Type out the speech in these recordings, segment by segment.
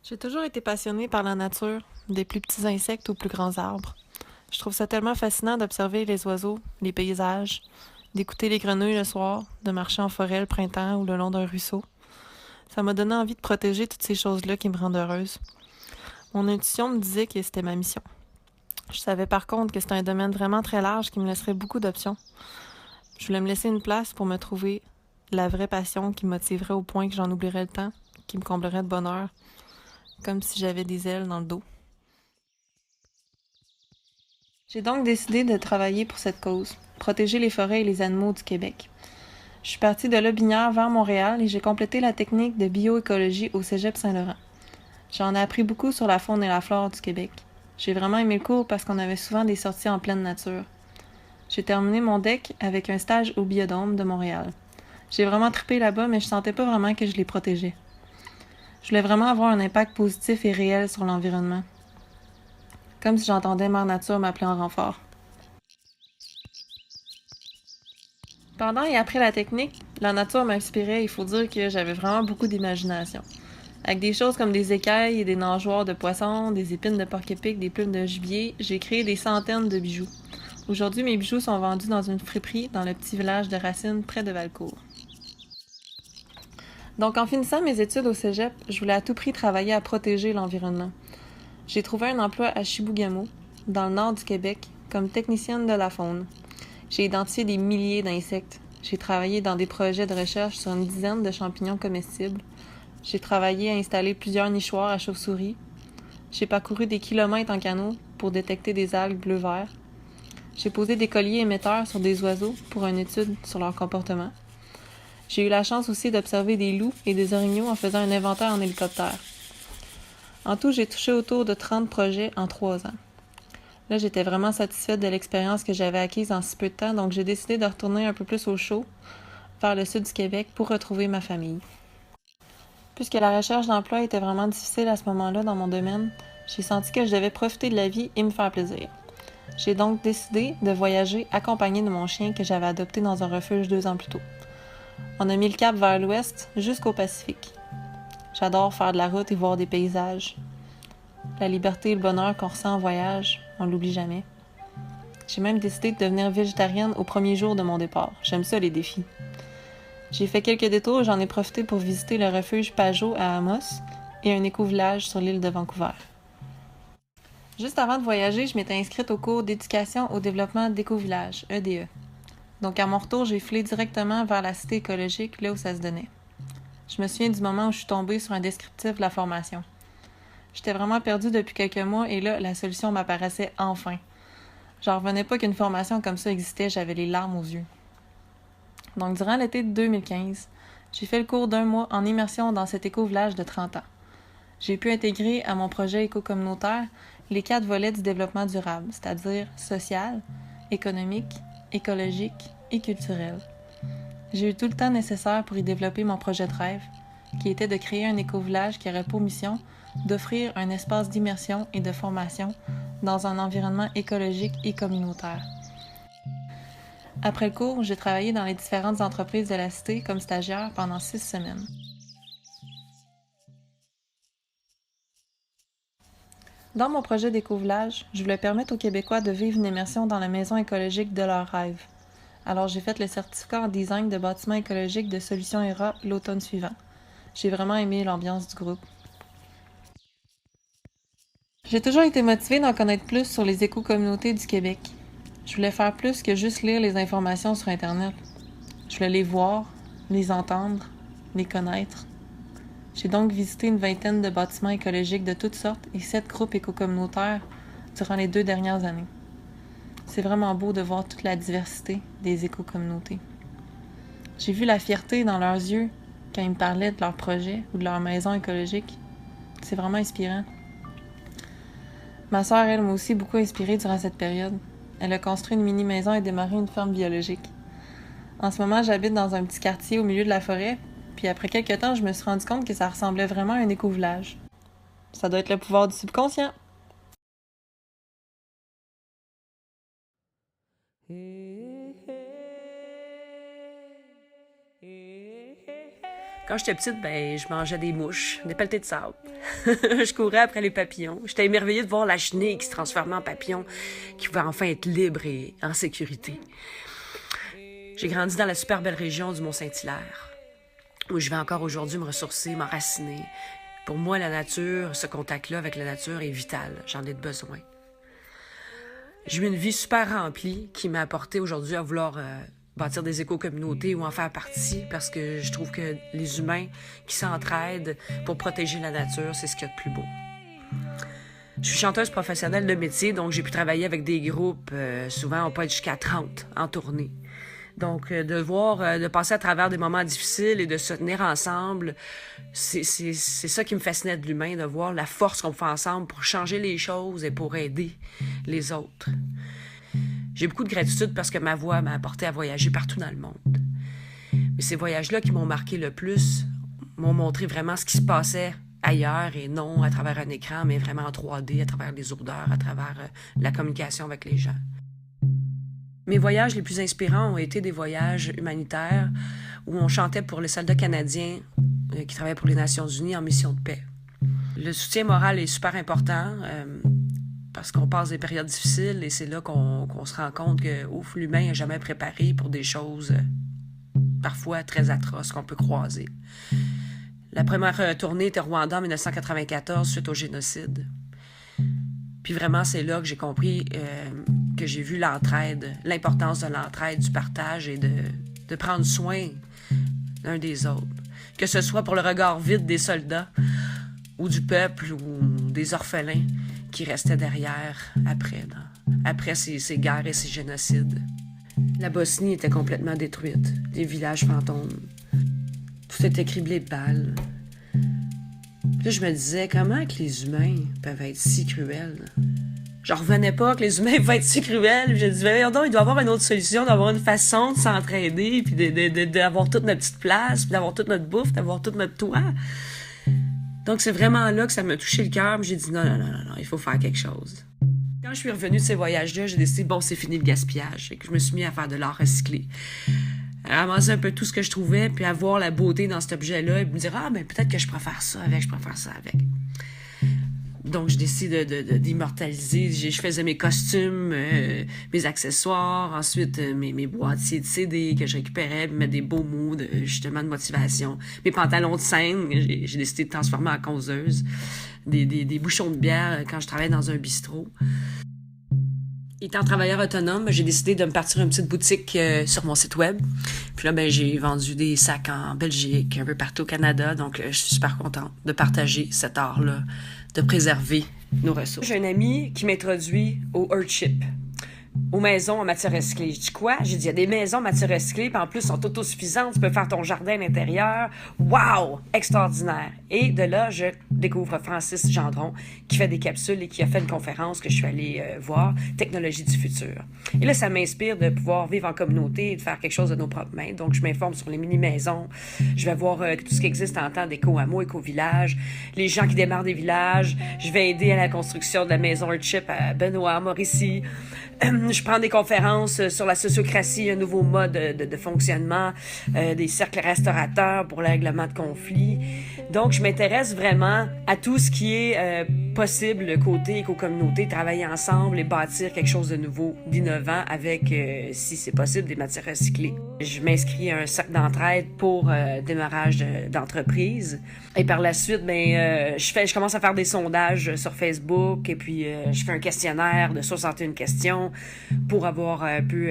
J'ai toujours été passionnée par la nature, des plus petits insectes aux plus grands arbres. Je trouve ça tellement fascinant d'observer les oiseaux, les paysages, d'écouter les grenouilles le soir, de marcher en forêt le printemps ou le long d'un ruisseau. Ça m'a donné envie de protéger toutes ces choses-là qui me rendent heureuse. Mon intuition me disait que c'était ma mission. Je savais par contre que c'était un domaine vraiment très large qui me laisserait beaucoup d'options. Je voulais me laisser une place pour me trouver la vraie passion qui me motiverait au point que j'en oublierais le temps, qui me comblerait de bonheur, comme si j'avais des ailes dans le dos. J'ai donc décidé de travailler pour cette cause, protéger les forêts et les animaux du Québec. Je suis partie de Lobinière vers Montréal et j'ai complété la technique de bioécologie au Cégep Saint-Laurent. J'en ai appris beaucoup sur la faune et la flore du Québec. J'ai vraiment aimé le cours parce qu'on avait souvent des sorties en pleine nature. J'ai terminé mon DEC avec un stage au Biodôme de Montréal. J'ai vraiment trippé là-bas, mais je sentais pas vraiment que je les protégeais. Je voulais vraiment avoir un impact positif et réel sur l'environnement. Comme si j'entendais Mère Nature m'appeler en renfort. Pendant et après la technique, la nature m'inspirait. Il faut dire que j'avais vraiment beaucoup d'imagination. Avec des choses comme des écailles et des nageoires de poissons, des épines de porc-épic, des plumes de gibier, j'ai créé des centaines de bijoux. Aujourd'hui, mes bijoux sont vendus dans une friperie dans le petit village de Racine, près de Valcourt. Donc, en finissant mes études au cégep, je voulais à tout prix travailler à protéger l'environnement. J'ai trouvé un emploi à Chibougamau, dans le nord du Québec, comme technicienne de la faune. J'ai identifié des milliers d'insectes. J'ai travaillé dans des projets de recherche sur une dizaine de champignons comestibles. J'ai travaillé à installer plusieurs nichoirs à chauves-souris. J'ai parcouru des kilomètres en canot pour détecter des algues bleu-vert. J'ai posé des colliers émetteurs sur des oiseaux pour une étude sur leur comportement. J'ai eu la chance aussi d'observer des loups et des orignaux en faisant un inventaire en hélicoptère. En tout, j'ai touché autour de 30 projets en 3 ans. Là, j'étais vraiment satisfaite de l'expérience que j'avais acquise en si peu de temps, donc j'ai décidé de retourner un peu plus au chaud, vers le sud du Québec, pour retrouver ma famille. Puisque la recherche d'emploi était vraiment difficile à ce moment-là dans mon domaine, j'ai senti que je devais profiter de la vie et me faire plaisir. J'ai donc décidé de voyager accompagnée de mon chien que j'avais adopté dans un refuge 2 ans plus tôt. On a mis le cap vers l'ouest jusqu'au Pacifique. J'adore faire de la route et voir des paysages. La liberté et le bonheur qu'on ressent en voyage, on l'oublie jamais. J'ai même décidé de devenir végétarienne au premier jour de mon départ. J'aime ça les défis. J'ai fait quelques détours et j'en ai profité pour visiter le refuge Pajot à Amos et un éco-village sur l'île de Vancouver. Juste avant de voyager, je m'étais inscrite au cours d'éducation au développement d'éco-village, EDE. Donc à mon retour, j'ai filé directement vers la cité écologique, là où ça se donnait. Je me souviens du moment où je suis tombée sur un descriptif de la formation. J'étais vraiment perdue depuis quelques mois et là, la solution m'apparaissait enfin. J'en revenais pas qu'une formation comme ça existait, j'avais les larmes aux yeux. Donc durant l'été de 2015, j'ai fait le cours d'1 mois en immersion dans cet éco-village de 30 ans. J'ai pu intégrer à mon projet éco-communautaire les 4 volets du développement durable, c'est-à-dire social, économique, écologique et culturel. J'ai eu tout le temps nécessaire pour y développer mon projet de rêve, qui était de créer un éco-village qui aurait pour mission d'offrir un espace d'immersion et de formation dans un environnement écologique et communautaire. Après le cours, j'ai travaillé dans les différentes entreprises de la cité comme stagiaire pendant 6 semaines. Dans mon projet d'éco-village, je voulais permettre aux Québécois de vivre une immersion dans la maison écologique de leurs rêves. Alors j'ai fait le certificat en design de bâtiments écologiques de Solutions ERA l'automne suivant. J'ai vraiment aimé l'ambiance du groupe. J'ai toujours été motivée d'en connaître plus sur les éco-communautés du Québec. Je voulais faire plus que juste lire les informations sur Internet. Je voulais les voir, les entendre, les connaître. J'ai donc visité une vingtaine de bâtiments écologiques de toutes sortes et 7 groupes éco-communautaires durant les 2 dernières années. C'est vraiment beau de voir toute la diversité des éco-communautés. J'ai vu la fierté dans leurs yeux quand ils me parlaient de leur projet ou de leur maison écologique. C'est vraiment inspirant. Ma sœur, elle, m'a aussi beaucoup inspirée durant cette période. Elle a construit une mini-maison et démarré une ferme biologique. En ce moment, j'habite dans un petit quartier au milieu de la forêt, puis après quelques temps, je me suis rendu compte que ça ressemblait vraiment à un éco-village. Ça doit être le pouvoir du subconscient. Quand j'étais petite, je mangeais des mouches, des pelletées de sable. Je courais après les papillons. J'étais émerveillée de voir la chenille qui se transformait en papillon, qui pouvait enfin être libre et en sécurité. J'ai grandi dans la super belle région du Mont-Saint-Hilaire, où je vais encore aujourd'hui me ressourcer, m'enraciner. Pour moi, la nature, ce contact-là avec la nature est vital. J'en ai besoin. J'ai eu une vie super remplie qui m'a apporté aujourd'hui à vouloir bâtir des éco-communautés ou en faire partie, parce que je trouve que les humains qui s'entraident pour protéger la nature, c'est ce qu'il y a de plus beau. Je suis chanteuse professionnelle de métier, donc j'ai pu travailler avec des groupes, souvent on peut être jusqu'à 30 en tournée. Donc, de passer à travers des moments difficiles et de se tenir ensemble, c'est ça qui me fascinait de l'humain, de voir la force qu'on fait ensemble pour changer les choses et pour aider les autres. J'ai beaucoup de gratitude parce que ma voix m'a apporté à voyager partout dans le monde. Mais ces voyages-là qui m'ont marqué le plus m'ont montré vraiment ce qui se passait ailleurs et non à travers un écran, mais vraiment en 3D, à travers les odeurs, à travers la communication avec les gens. Mes voyages les plus inspirants ont été des voyages humanitaires où on chantait pour les soldats canadiens qui travaillent pour les Nations Unies en mission de paix. Le soutien moral est super important parce qu'on passe des périodes difficiles et c'est là qu'on se rend compte que l'humain n'est jamais préparé pour des choses parfois très atroces qu'on peut croiser. La première tournée était au Rwanda en 1994 suite au génocide. Puis vraiment, c'est là que j'ai compris que j'ai vu l'entraide, l'importance de l'entraide, du partage et de prendre soin l'un des autres. Que ce soit pour le regard vide des soldats ou du peuple ou des orphelins qui restaient derrière après ces guerres et ces génocides. La Bosnie était complètement détruite, des villages fantômes. Tout était criblé de balles. Puis là, je me disais, comment que les humains peuvent être si cruels? J'en revenais pas que les humains peuvent être si cruels. Puis je me disais, il doit y avoir une autre solution, d'avoir une façon de s'entraider, puis d'avoir toute notre petite place, puis d'avoir toute notre bouffe, d'avoir tout notre toit. Donc, c'est vraiment là que ça m'a touché le cœur. J'ai dit, non, il faut faire quelque chose. Quand je suis revenue de ces voyages-là, j'ai décidé, c'est fini le gaspillage. Et que je me suis mis à faire de l'art recyclé. À ramasser un peu tout ce que je trouvais, puis à voir la beauté dans cet objet-là, et me dire, peut-être que je préfère ça avec. Donc, je décide d'immortaliser. Je faisais mes costumes, mes accessoires, ensuite mes boîtiers de CD que je récupérais, puis mettre des beaux mots justement de motivation. Mes pantalons de scène, j'ai décidé de transformer en causeuse. Des bouchons de bière quand je travaillais dans un bistrot. Étant travailleur autonome, j'ai décidé de me partir une petite boutique sur mon site web. Puis là, j'ai vendu des sacs en Belgique, un peu partout au Canada. Donc, je suis super contente de partager cet art-là, de préserver nos ressources. J'ai un ami qui m'introduit au Earthship, aux maisons en matière recyclée. Je dis quoi? J'ai dit, il y a des maisons en matière recyclée, puis en plus, sont autosuffisantes. Tu peux faire ton jardin à l'intérieur. Wow! Extraordinaire. Et de là, je découvre Francis Gendron, qui fait des capsules et qui a fait une conférence que je suis allée voir, Technologie du futur. Et là, ça m'inspire de pouvoir vivre en communauté et de faire quelque chose de nos propres mains. Donc, je m'informe sur les mini-maisons. Je vais voir tout ce qui existe en temps d'éco-hameaux, éco-villages, les gens qui démarrent des villages. Je vais aider à la construction de la maison Earthship à Benoît, Mauricie. Je prends des conférences sur la sociocratie, un nouveau mode de fonctionnement, des cercles restaurateurs pour le règlement de conflits. Donc, je m'intéresse vraiment à tout ce qui est possible côté éco-communauté, travailler ensemble et bâtir quelque chose de nouveau, d'innovant avec, si c'est possible, des matières recyclées. Je m'inscris à un cercle d'entraide pour démarrage d'entreprise. Et par la suite, je commence à faire des sondages sur Facebook et puis je fais un questionnaire de 61 questions pour avoir un peu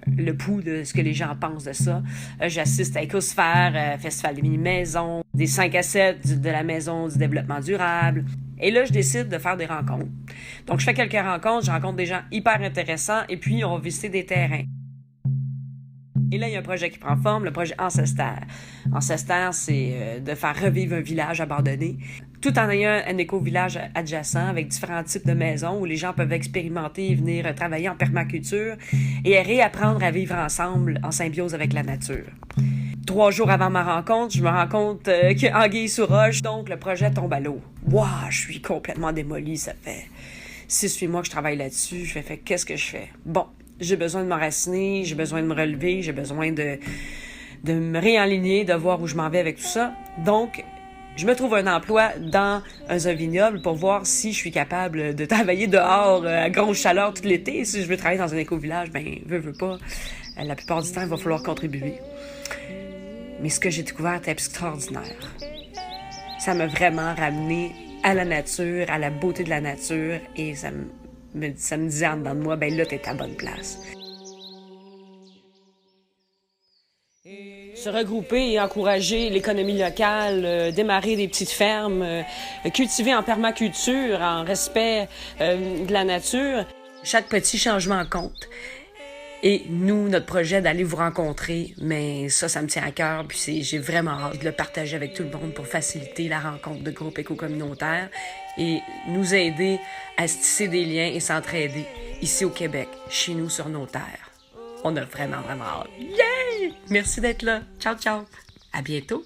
le pouls de ce que les gens pensent de ça. J'assiste à Écosphère, Festival des mini-maisons, des 5 à 7 de la Maison du développement durable. Et là, je décide de faire des rencontres. Donc, je fais quelques rencontres, je rencontre des gens hyper intéressants et puis on va visiter des terrains. Et là, il y a un projet qui prend forme, le projet Ancestar. Ancestar, c'est de faire revivre un village abandonné, tout en ayant un éco-village adjacent avec différents types de maisons où les gens peuvent expérimenter et venir travailler en permaculture et réapprendre à vivre ensemble en symbiose avec la nature. 3 jours avant ma rencontre, je me rends compte qu'anguille sous roche, donc le projet tombe à l'eau. Wow, je suis complètement démolie, ça fait 6-8 mois que je travaille là-dessus. Je fais qu'est-ce que je fais? Bon, j'ai besoin de m'enraciner, j'ai besoin de me relever, j'ai besoin de de me réaligner, de voir où je m'en vais avec tout ça. Donc, je me trouve un emploi dans un vignoble pour voir si je suis capable de travailler dehors à grosse chaleur tout l'été. Si je veux travailler dans un éco-village, ben, veux pas. La plupart du temps, il va falloir contribuer. Mais ce que j'ai découvert est extraordinaire. Ça m'a vraiment ramené à la nature, à la beauté de la nature, et ça me disait en dedans de moi, ben là, t'es à la bonne place. Se regrouper et encourager l'économie locale, démarrer des petites fermes, cultiver en permaculture, en respect de la nature. Chaque petit changement compte. Et nous, notre projet d'aller vous rencontrer, mais ça me tient à cœur, puis j'ai vraiment hâte de le partager avec tout le monde pour faciliter la rencontre de groupes éco-communautaires et nous aider à se tisser des liens et s'entraider ici au Québec, chez nous sur nos terres. On a vraiment hâte. Yeah! Merci d'être là. Ciao, ciao. À bientôt.